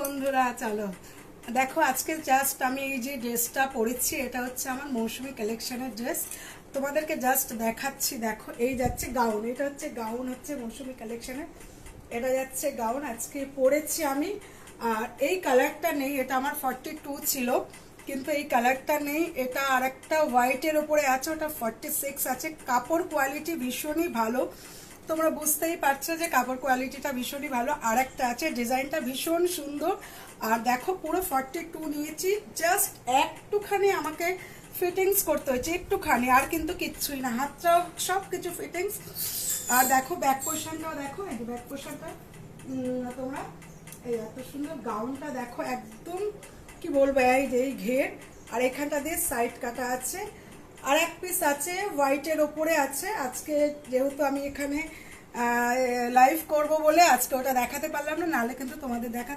বন্ধুরা চলো দেখো আজকে জাস্ট আমি এই যে ড্রেসটা পরেছি এটা হচ্ছে আমার মৌসুমী কালেকশনের ড্রেস। তোমাদেরকে জাস্ট দেখাচ্ছি। দেখো এই যাচ্ছে গাউন, এটা হচ্ছে গাউন, হচ্ছে মৌসুমী কালেকশনের। এটা যাচ্ছে গাউন আজকে পরেছি আমি। আর এই কালারটা নেই, এটা আমার 42 ছিল, কিন্তু এই কালারটা নেই। এটা আর একটা হোয়াইটের ওপরে আছে, ওটা 46 আছে। কাপড় কোয়ালিটি ভীষণই ভালো, তোমরা বুঝতেই পারছো যে কাপড় কোয়ালিটিটা ভীষণই ভালো। আর একটা আছে, ডিজাইনটা ভীষণ সুন্দর। আর দেখো পুরো 42 নিয়েছি, জাস্ট একটুখানি আমাকে ফিটিংস করতে হয়েছে, একটুখানি, আর কিন্তু কিচ্ছুই না, হাতটাও সব কিছু ফিটিংস। আর দেখো ব্যাক পোর্শনটাও দেখো, এই ব্যাক পোর্শনটা তোমরা এই এত সুন্দর গাউনটা দেখো, একদম কি বলবো, এই যে এই ঘের, আর এখানটা দিয়ে সাইড কাটা আছে। আর এক পিস আছে হোয়াইটের ওপরে আছে। আজকে যেহেতু আমি এখানে লাইভ করব বলে আজকে ওটা দেখাতে পারলাম না, নাহলে কিন্তু তোমাদের দেখাতাম।